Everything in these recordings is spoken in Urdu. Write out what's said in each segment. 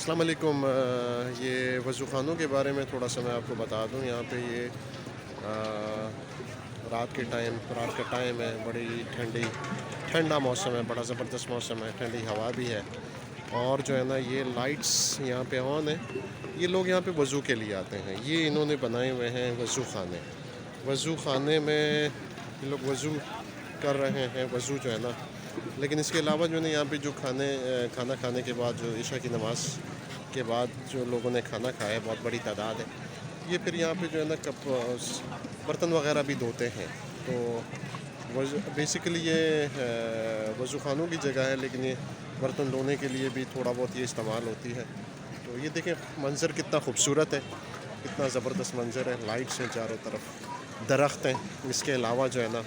السلام علیکم۔ یہ وضو خانوں کے بارے میں تھوڑا سا میں آپ کو بتا دوں۔ یہاں پہ یہ رات کا ٹائم ہے، بڑی ٹھنڈا موسم ہے، بڑا زبردست موسم ہے، ٹھنڈی ہوا بھی ہے، اور جو ہے نا یہ لائٹس یہاں پہ آن ہیں۔ یہ لوگ یہاں پہ وضو کے لیے آتے ہیں، یہ انہوں نے بنائے ہوئے ہیں وضو خانے میں یہ لوگ وضو کر رہے ہیں، وضو جو ہے نا۔ لیکن اس کے علاوہ جو ہے نا یہاں پہ جو کھانا کھانے کے بعد، جو عشاء کی نماز کے بعد جو لوگوں نے کھانا کھایا ہے، بہت بڑی تعداد ہے، یہ پھر یہاں پہ جو ہے نا برتن وغیرہ بھی دھوتے ہیں۔ تو بیسیکلی یہ وضو خانوں کی جگہ ہے، لیکن یہ برتن دھونے کے لیے بھی تھوڑا بہت یہ استعمال ہوتی ہے۔ تو یہ دیکھیں منظر کتنا خوبصورت ہے، کتنا زبردست منظر ہے، لائٹس ہیں چاروں طرف، درخت ہیں۔ اس کے علاوہ جو ہے نا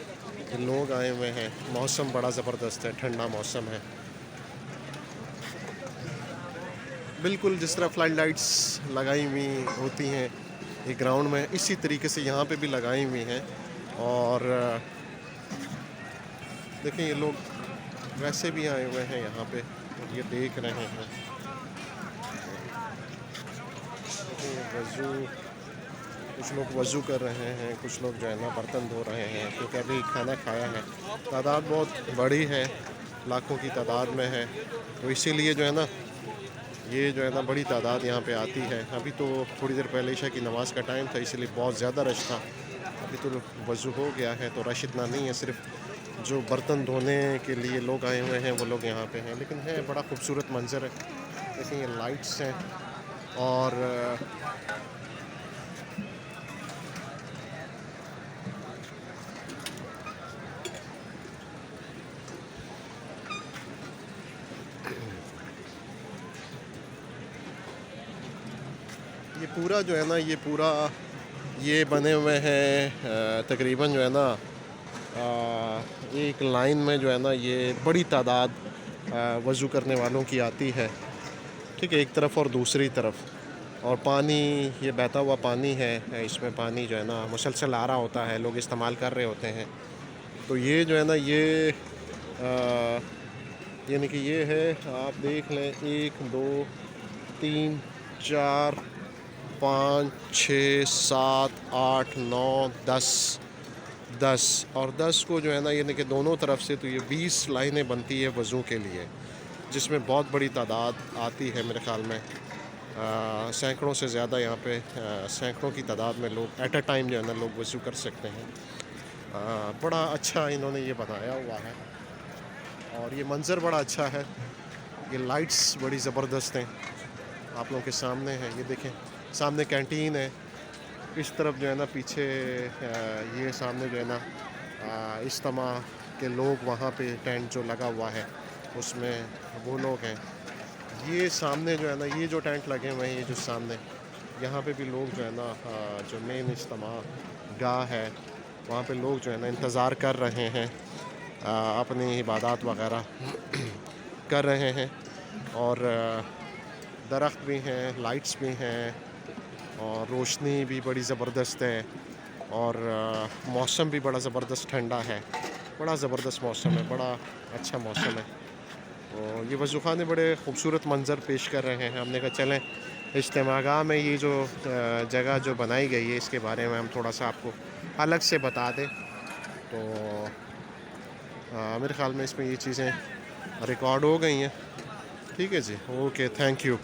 لوگ آئے ہوئے ہیں، موسم بڑا زبردست ہے، ٹھنڈا موسم ہے، بالکل جس طرح فلڈ لائٹس لگائی ہوئی ہوتی ہیں ایک گراؤنڈ میں، اسی طریقے سے یہاں پہ بھی لگائی ہوئی ہیں۔ اور دیکھیں یہ لوگ ویسے بھی آئے ہوئے ہیں یہاں پہ، یہ دیکھ رہے ہیں کچھ لوگ وضو کر رہے ہیں، کچھ لوگ جو ہے نا برتن دھو رہے ہیں، کیونکہ ابھی کھانا کھایا ہے۔ تعداد بہت بڑی ہے، لاکھوں کی تعداد میں ہے، تو اسی لیے جو ہے نا یہ جو ہے نا بڑی تعداد یہاں پہ آتی ہے۔ ابھی تو تھوڑی دیر پہلے عشاء کی نماز کا ٹائم تھا، اس لیے بہت زیادہ رش تھا۔ ابھی تو وضو ہو گیا ہے، تو رش اتنا نہیں ہے، صرف جو برتن دھونے کے لیے لوگ آئے ہوئے ہیں وہ لوگ یہاں پہ ہیں۔ لیکن ہے بڑا خوبصورت منظر ہے، دیکھیں یہ لائٹس ہیں، اور یہ پورا جو ہے نا یہ بنے ہوئے ہیں تقریباً جو ہے نا ایک لائن میں جو ہے نا یہ بڑی تعداد وضو کرنے والوں کی آتی ہے، ٹھیک ہے، ایک طرف اور دوسری طرف۔ اور پانی، یہ بہتا ہوا پانی ہے، اس میں پانی جو ہے نا مسلسل آ رہا ہوتا ہے، لوگ استعمال کر رہے ہوتے ہیں۔ تو یہ جو ہے نا یعنی کہ یہ ہے، آپ دیکھ لیں، 1 2 3 4 5 6 7 8 9 10 اور 10 کو جو ہے نا یعنی کہ دونوں طرف سے، تو یہ 20 لائنیں بنتی ہے وضو کے لیے، جس میں بہت بڑی تعداد آتی ہے۔ میرے خیال میں سینکڑوں سے زیادہ یہاں پہ سینکڑوں کی تعداد میں لوگ ایٹ اے ٹائم جو ہے نا لوگ وضو کر سکتے ہیں۔ بڑا اچھا انہوں نے یہ بنایا ہوا ہے، اور یہ منظر بڑا اچھا ہے۔ یہ لائٹس بڑی زبردست ہیں، آپ لوگوں کے سامنے ہیں، یہ دیکھیں سامنے کینٹین ہے، اس طرف جو ہے نا پیچھے یہ سامنے جو ہے نا اجتماع کے لوگ، وہاں پہ ٹینٹ جو لگا ہوا ہے اس میں وہ لوگ ہیں۔ یہ سامنے جو ہے نا یہ جو ٹینٹ لگے ہوئے ہیں، یہ جو سامنے یہاں پہ بھی لوگ جو ہے نا جو مین اجتماع گاہ ہے وہاں پہ لوگ جو ہے نا انتظار کر رہے ہیں، اپنی عبادات وغیرہ کر رہے ہیں، اور درخت بھی ہیں، لائٹس بھی ہیں، اور روشنی بھی بڑی زبردست ہے، اور موسم بھی بڑا زبردست ٹھنڈا ہے، بڑا زبردست موسم ہے، بڑا اچھا موسم ہے۔ تو یہ وضو خانے بڑے خوبصورت منظر پیش کر رہے ہیں۔ ہم نے کہا چلیں اجتماع گاہ میں یہ جو جگہ جو بنائی گئی ہے اس کے بارے میں ہم تھوڑا سا آپ کو الگ سے بتا دیں۔ تو میرے خیال میں اس میں یہ چیزیں ریکارڈ ہو گئی ہیں، ٹھیک ہے جی، اوکے، تھینک یو۔